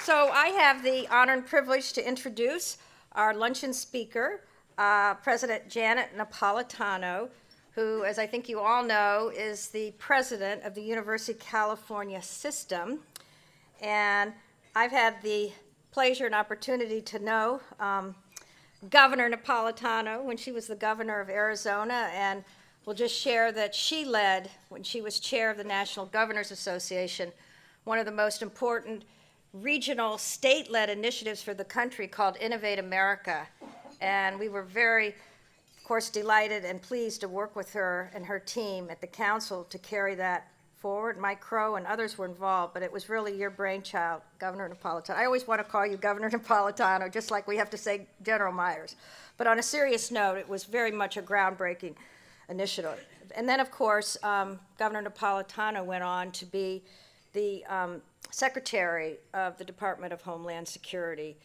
So I have the honor and privilege to introduce our luncheon speaker, President Janet Napolitano, who, as I think you all know, is the president of the University of California system. And I've had the pleasure and opportunity to know Governor Napolitano when she was the governor of Arizona, and will just share that she led, when she was chair of the National Governors Association, one of the most important regional state-led initiatives for the country called Innovate America. And we were very, of course, delighted and pleased to work with her and her team at the council to carry that forward. Mike Crow and others were involved, but it was really your brainchild, Governor Napolitano. I always want to call you Governor Napolitano, just like we have to say General Myers. But on a serious note, it was very much a groundbreaking initiative. And then, of course, Governor Napolitano went on to be the Secretary of the Department of Homeland Security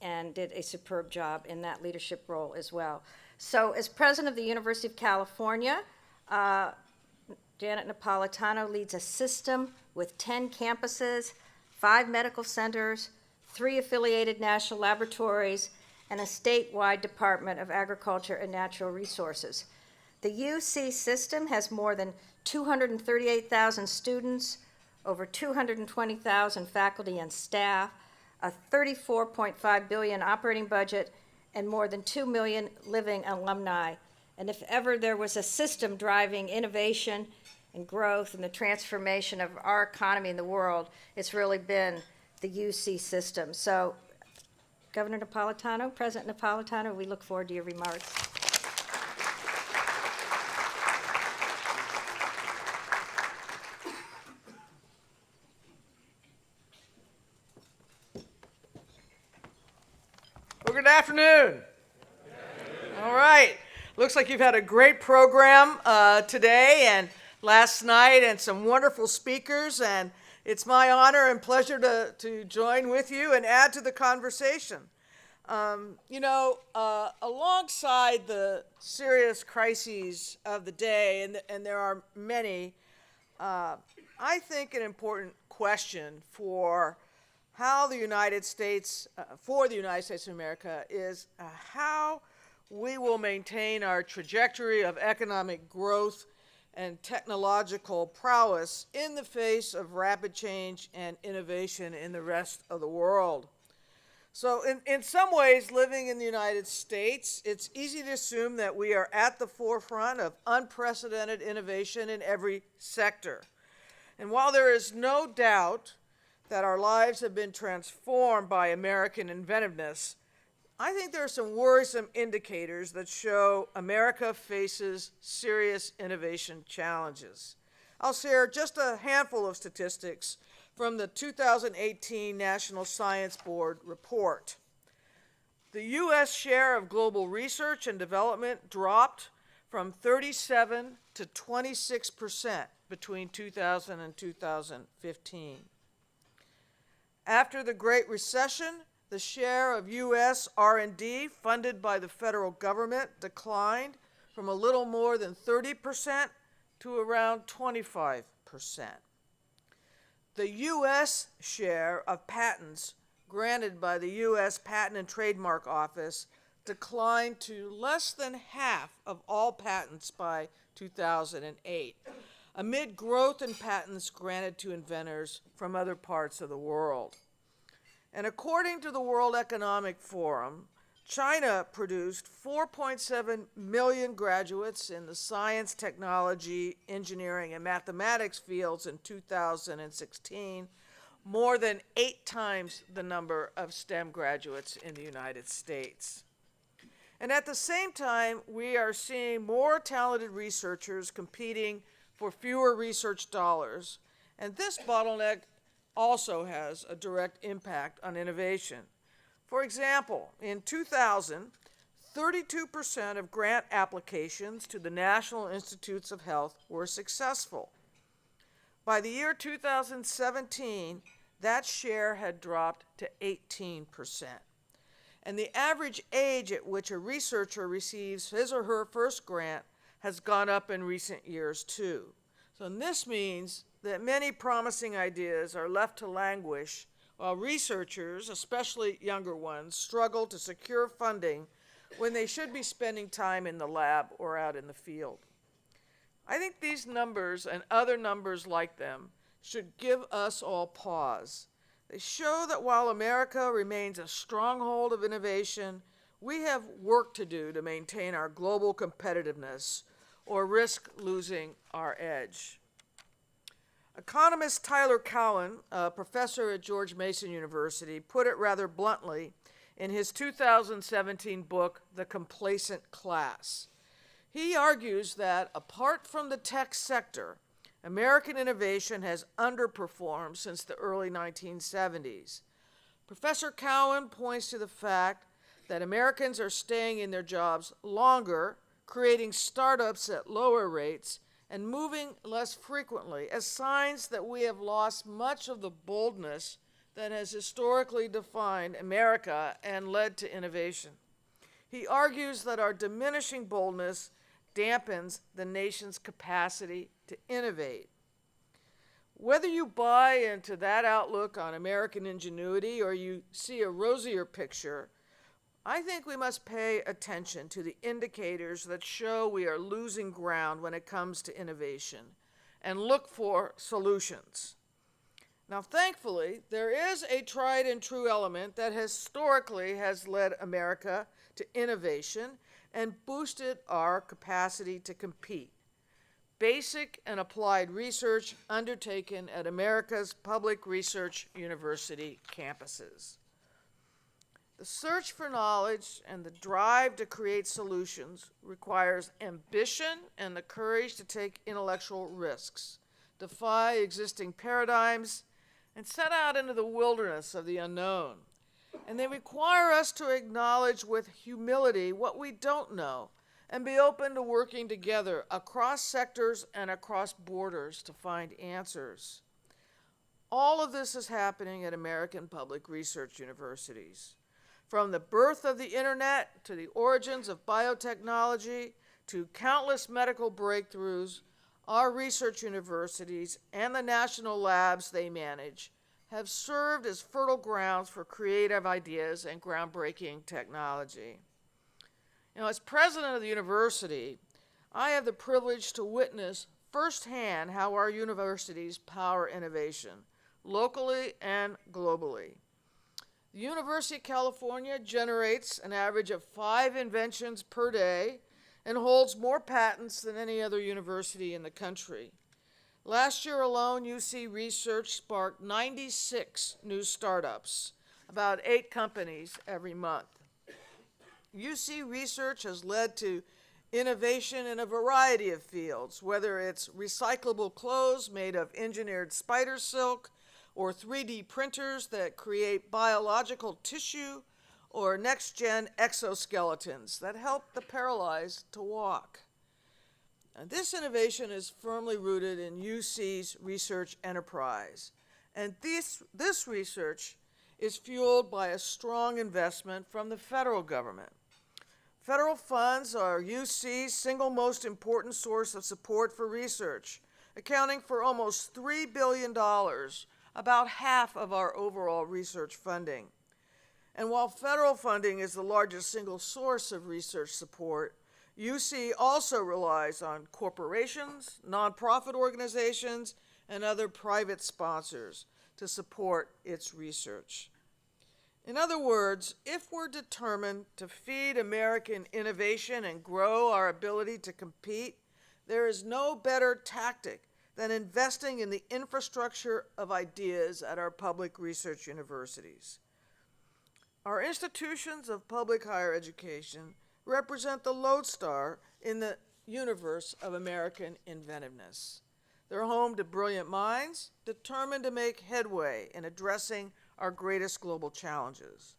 and did a superb job in that leadership role as well. So as president of the University of California, Janet Napolitano leads a system with 10 campuses, 5 medical centers, 3 affiliated national laboratories, and a statewide Department of Agriculture and Natural Resources. The UC system has more than 238,000 students, over 220,000 faculty and staff, a $34.5 billion operating budget, and more than 2 million living alumni. And if ever there was a system driving innovation and growth and the transformation of our economy in the world, it's really been the UC system. So, Governor Napolitano, President Napolitano, we look forward to your remarks. Well, good afternoon. All right. Looks like you've had a great program today and last night, and some wonderful speakers, and it's my honor and pleasure to join with you and add to the conversation. Alongside the serious crises of the day, and there are many, I think an important question for the United States of America is how we will maintain our trajectory of economic growth and technological prowess in the face of rapid change and innovation in the rest of the world. So in some ways, living in the United States, it's easy to assume that we are at the forefront of unprecedented innovation in every sector. And while there is no doubt that our lives have been transformed by American inventiveness, I think there are some worrisome indicators that show America faces serious innovation challenges. I'll share just a handful of statistics from the 2018 National Science Board report. The U.S. share of global research and development dropped from 37 to 26% between 2000 and 2015. After the Great Recession, the share of U.S. R&D funded by the federal government declined from a little more than 30% to around 25%. The U.S. share of patents granted by the U.S. Patent and Trademark Office declined to less than half of all patents by 2008, amid growth in patents granted to inventors from other parts of the world. And according to the World Economic Forum, China produced 4.7 million graduates in the science, technology, engineering, and mathematics fields in 2016, more than 8 times the number of STEM graduates in the United States. And at the same time, we are seeing more talented researchers competing for fewer research dollars, and this bottleneck also has a direct impact on innovation. For example, in 2000, 32% of grant applications to the National Institutes of Health were successful. By the year 2017, that share had dropped to 18%. And the average age at which a researcher receives his or her first grant has gone up in recent years too. So this means that many promising ideas are left to languish while researchers, especially younger ones, struggle to secure funding when they should be spending time in the lab or out in the field. I think these numbers and other numbers like them should give us all pause. They show that while America remains a stronghold of innovation, we have work to do to maintain our global competitiveness or risk losing our edge. Economist Tyler Cowen, a professor at George Mason University, put it rather bluntly in his 2017 book, The Complacent Class. He argues that apart from the tech sector, American innovation has underperformed since the early 1970s. Professor Cowen points to the fact that Americans are staying in their jobs longer, creating startups at lower rates, and moving less frequently as signs that we have lost much of the boldness that has historically defined America and led to innovation. He argues that our diminishing boldness dampens the nation's capacity to innovate. Whether you buy into that outlook on American ingenuity or you see a rosier picture, I think we must pay attention to the indicators that show we are losing ground when it comes to innovation and look for solutions. Now, thankfully, there is a tried and true element that historically has led America to innovation and boosted our capacity to compete. Basic and applied research undertaken at America's public research university campuses. The search for knowledge and the drive to create solutions requires ambition and the courage to take intellectual risks, defy existing paradigms, and set out into the wilderness of the unknown. And they require us to acknowledge with humility what we don't know and be open to working together across sectors and across borders to find answers. All of this is happening at American public research universities. From the birth of the internet to the origins of biotechnology to countless medical breakthroughs, our research universities and the national labs they manage have served as fertile grounds for creative ideas and groundbreaking technology. As president of the university, I have the privilege to witness firsthand how our universities power innovation, locally and globally. The University of California generates an average of 5 inventions per day and holds more patents than any other university in the country. Last year alone, UC Research sparked 96 new startups, about 8 companies every month. UC Research has led to innovation in a variety of fields, whether it's recyclable clothes made of engineered spider silk, or 3D printers that create biological tissue, or next-gen exoskeletons that help the paralyzed to walk. And this innovation is firmly rooted in UC's research enterprise. And this research is fueled by a strong investment from the federal government. Federal funds are UC's single most important source of support for research, accounting for almost $3 billion, about half of our overall research funding. And while federal funding is the largest single source of research support, UC also relies on corporations, nonprofit organizations, and other private sponsors to support its research. In other words, if we're determined to feed American innovation and grow our ability to compete, there is no better tactic than investing in the infrastructure of ideas at our public research universities. Our institutions of public higher education represent the lodestar in the universe of American inventiveness. They're home to brilliant minds determined to make headway in addressing our greatest global challenges.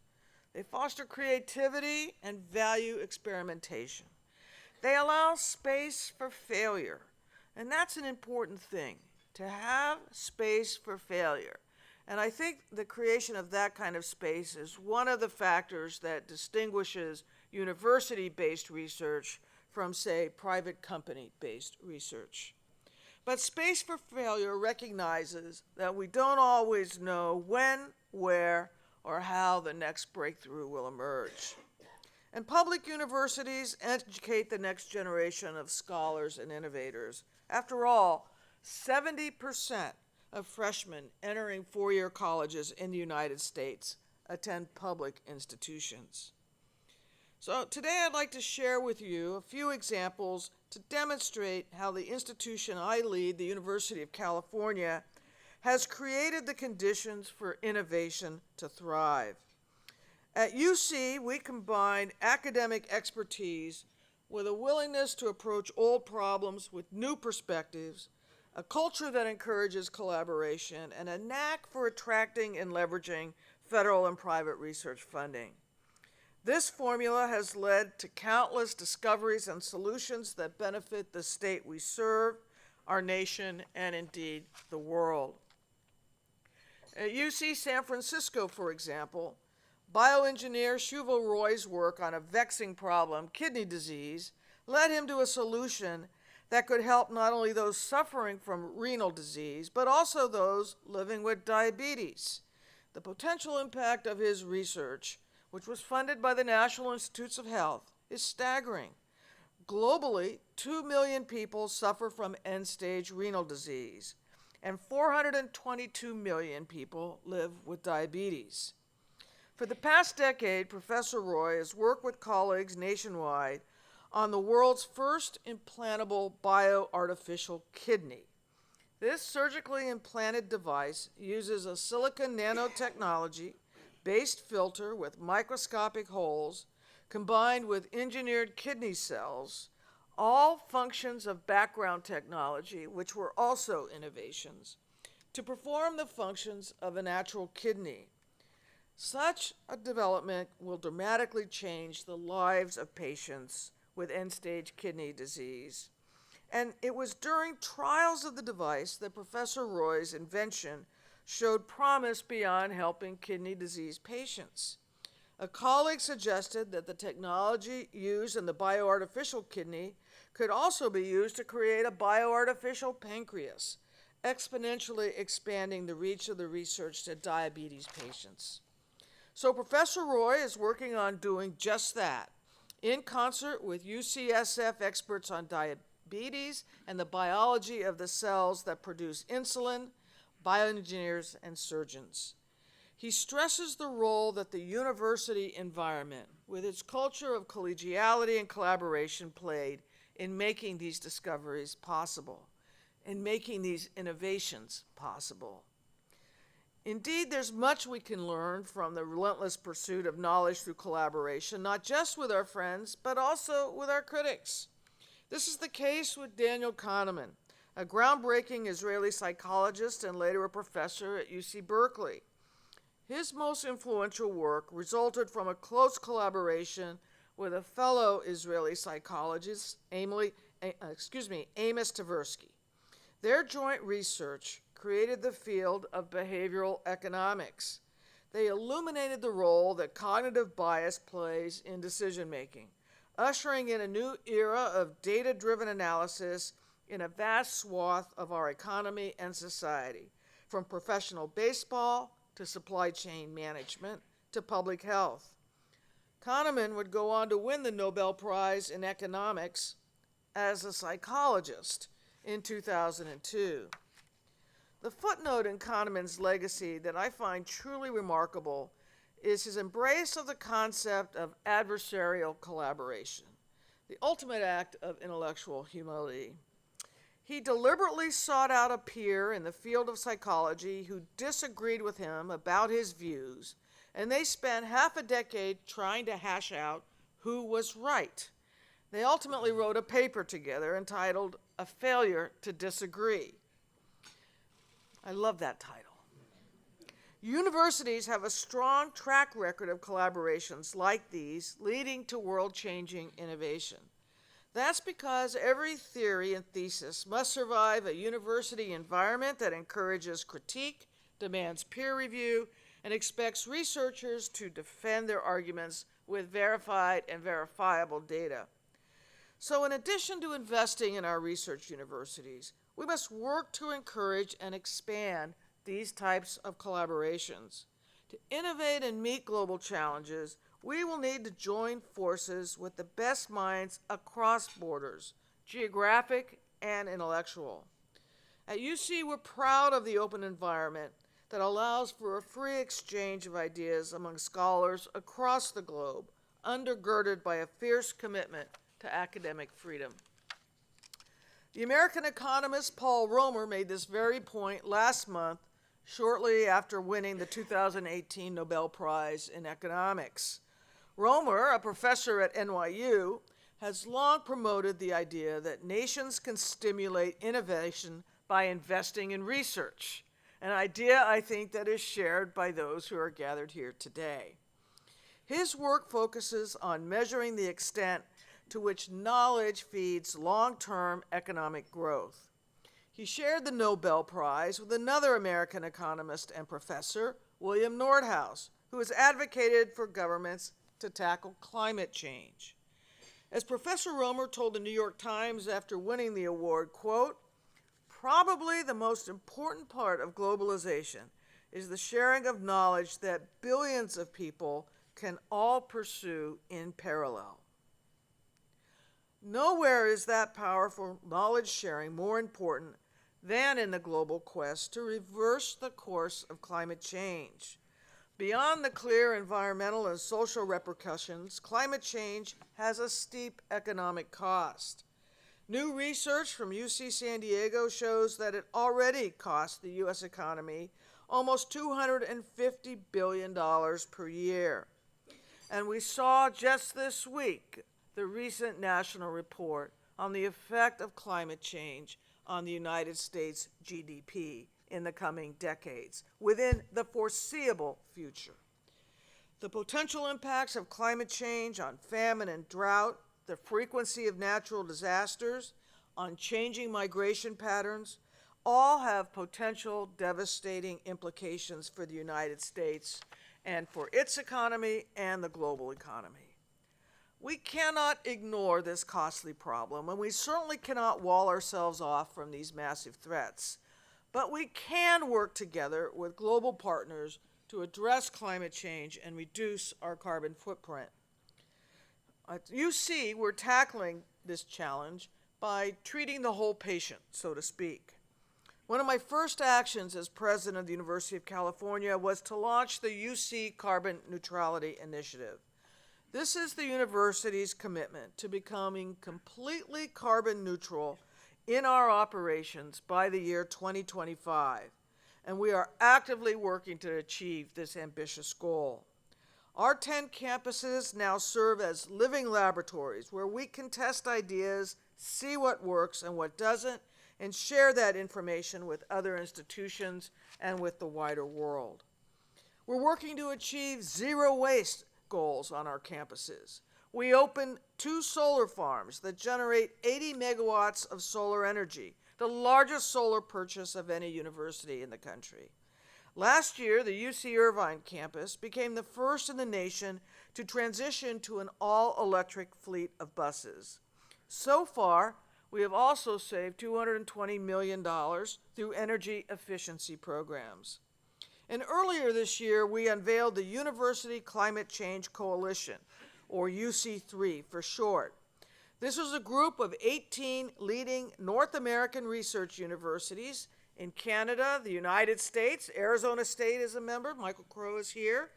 They foster creativity and value experimentation. They allow space for failure. And that's an important thing, to have space for failure. And I think the creation of that kind of space is one of the factors that distinguishes university-based research from, say, private company-based research. But space for failure recognizes that we don't always know when, where, or how the next breakthrough will emerge. And public universities educate the next generation of scholars and innovators. After all, 70% of freshmen entering four-year colleges in the United States attend public institutions. So today I'd like to share with you a few examples to demonstrate how the institution I lead, the University of California, has created the conditions for innovation to thrive. At UC, we combine academic expertise with a willingness to approach old problems with new perspectives, a culture that encourages collaboration, and a knack for attracting and leveraging federal and private research funding. This formula has led to countless discoveries and solutions that benefit the state we serve, our nation, and indeed the world. At UC San Francisco, for example, bioengineer Shuval Roy's work on a vexing problem, kidney disease, led him to a solution that could help not only those suffering from renal disease, but also those living with diabetes. The potential impact of his research, which was funded by the National Institutes of Health, is staggering. Globally, 2 million people suffer from end-stage renal disease, and 422 million people live with diabetes. For the past decade, Professor Roy has worked with colleagues nationwide on the world's first implantable BioArtificial kidney. This surgically implanted device uses a silicon nanotechnology-based filter with microscopic holes combined with engineered kidney cells, all functions of background technology, which were also innovations, to perform the functions of a natural kidney. Such a development will dramatically change the lives of patients with end-stage kidney disease. And it was during trials of the device that Professor Roy's invention showed promise beyond helping kidney disease patients. A colleague suggested that the technology used in the bioartificial kidney could also be used to create a bioartificial pancreas, exponentially expanding the reach of the research to diabetes patients. So Professor Roy is working on doing just that, in concert with UCSF experts on diabetes and the biology of the cells that produce insulin, bioengineers, and surgeons. He stresses the role that the university environment, with its culture of collegiality and collaboration, played in making these discoveries possible, in making these innovations possible. Indeed, there's much we can learn from the relentless pursuit of knowledge through collaboration, not just with our friends, but also with our critics. This is the case with Daniel Kahneman, a groundbreaking Israeli psychologist and later a professor at UC Berkeley. His most influential work resulted from a close collaboration with a fellow Israeli psychologist, Amos Tversky. Their joint research created the field of behavioral economics. They illuminated the role that cognitive bias plays in decision-making, ushering in a new era of data-driven analysis in a vast swath of our economy and society, from professional baseball to supply chain management to public health. Kahneman would go on to win the Nobel Prize in Economics as a psychologist in 2002. The footnote in Kahneman's legacy that I find truly remarkable is his embrace of the concept of adversarial collaboration, the ultimate act of intellectual humility. He deliberately sought out a peer in the field of psychology who disagreed with him about his views, and they spent half a decade trying to hash out who was right. They ultimately wrote a paper together entitled "A Failure to Disagree." I love that title. Universities have a strong track record of collaborations like these, leading to world-changing innovation. That's because every theory and thesis must survive a university environment that encourages critique, demands peer review, and expects researchers to defend their arguments with verified and verifiable data. So in addition to investing in our research universities, We must work to encourage and expand these types of collaborations. To innovate and meet global challenges, we will need to join forces with the best minds across borders, geographic and intellectual. At UC, we're proud of the open environment that allows for a free exchange of ideas among scholars across the globe, undergirded by a fierce commitment to academic freedom. The American economist Paul Romer made this very point last month, shortly after winning the 2018 Nobel Prize in Economics. Romer, a professor at NYU, has long promoted the idea that nations can stimulate innovation by investing in research, an idea I think that is shared by those who are gathered here today. His work focuses on measuring the extent to which knowledge feeds long-term economic growth. He shared the Nobel Prize with another American economist and professor, William Nordhaus, who has advocated for governments to tackle climate change. As Professor Romer told the New York Times after winning the award, quote, "Probably the most important part of globalization is the sharing of knowledge that billions of people can all pursue in parallel." Nowhere is that powerful knowledge sharing more important than in the global quest to reverse the course of climate change. Beyond the clear environmental and social repercussions, climate change has a steep economic cost. New research from UC San Diego shows that it already costs the U.S. economy almost $250 billion per year. And we saw just this week the recent national report on the effect of climate change on the United States GDP in the coming decades, within the foreseeable future. The potential impacts of climate change on famine and drought, the frequency of natural disasters, on changing migration patterns, all have potential devastating implications for the United States and for its economy and the global economy. We cannot ignore this costly problem, and we certainly cannot wall ourselves off from these massive threats. But we can work together with global partners to address climate change and reduce our carbon footprint. At UC, we're tackling this challenge by treating the whole patient, so to speak. One of my first actions as president of the University of California was to launch the UC Carbon Neutrality Initiative. This is the university's commitment to becoming completely carbon neutral in our operations by the year 2025, and we are actively working to achieve this ambitious goal. Our 10 campuses now serve as living laboratories where we can test ideas, see what works and what doesn't, and share that information with other institutions and with the wider world. We're working to achieve zero waste goals on our campuses. We opened 2 solar farms that generate 80 megawatts of solar energy, the largest solar purchase of any university in the country. Last year, the UC Irvine campus became the first in the nation to transition to an all-electric fleet of buses. So far, we have also saved $220 million through energy efficiency programs. And earlier this year, we unveiled the University Climate Change Coalition, or UC3 for short. This was a group of 18 leading North American research universities in Canada, the United States, Arizona State is a member, Michael Crow is here,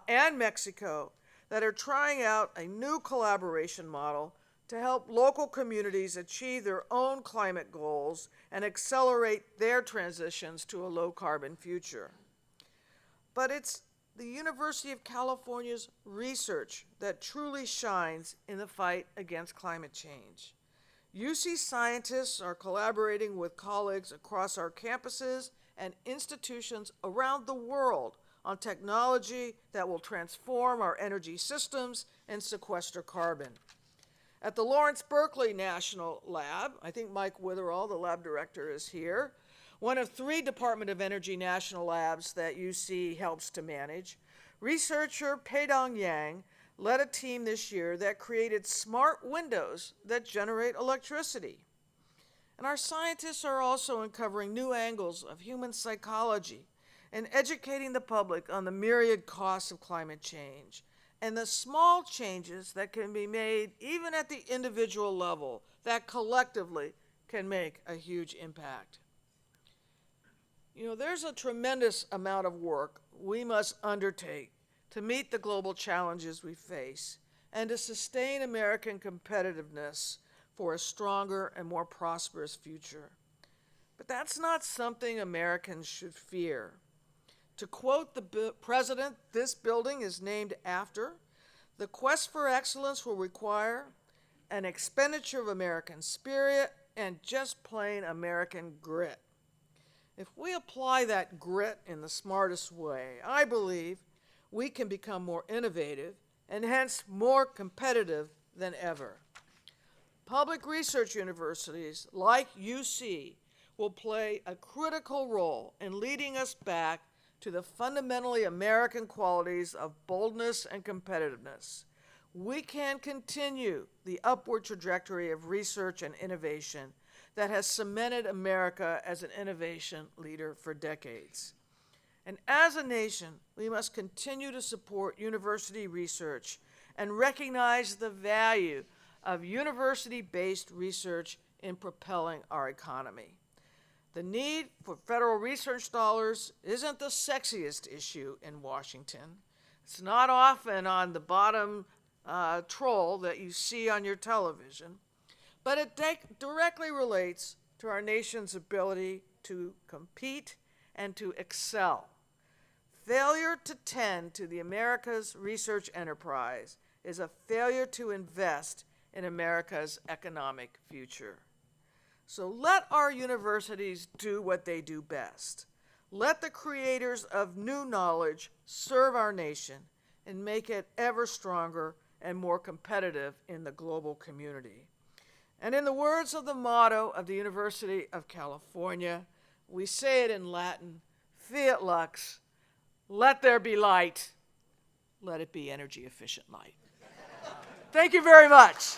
and Mexico, that are trying out a new collaboration model to help local communities achieve their own climate goals and accelerate their transitions to a low-carbon future. But it's the University of California's research that truly shines in the fight against climate change. UC scientists are collaborating with colleagues across our campuses and institutions around the world on technology that will transform our energy systems and sequester carbon. At the Lawrence Berkeley National Lab, I think Mike Witherall, the lab director, is here, one of 3 Department of Energy national labs that UC helps to manage, researcher Peidong Yang led a team this year that created smart windows that generate electricity. And our scientists are also uncovering new angles of human psychology and educating the public on the myriad costs of climate change and the small changes that can be made even at the individual level that collectively can make a huge impact. You know, there's a tremendous amount of work we must undertake to meet the global challenges we face and to sustain American competitiveness for a stronger and more prosperous future. But that's not something Americans should fear. To quote the president this building is named after, the quest for excellence will require an expenditure of American spirit and just plain American grit. If we apply that grit in the smartest way, I believe we can become more innovative and hence more competitive than ever. Public research universities like UC will play a critical role in leading us back to the fundamentally American qualities of boldness and competitiveness. We can continue the upward trajectory of research and innovation that has cemented America as an innovation leader for decades. And as a nation, we must continue to support university research and recognize the value of university-based research in propelling our economy. The need for federal research dollars isn't the sexiest issue in Washington. It's not often on the bottom troll that you see on your television, but it directly relates to our nation's ability to compete and to excel. Failure to tend to the America's research enterprise is a failure to invest in America's economic future. So let our universities do what they do best. Let the creators of new knowledge serve our nation and make it ever stronger and more competitive in the global community. And in the words of the motto of the University of California, we say it in Latin, fiat lux, let there be light, let it be energy efficient light. Thank you very much.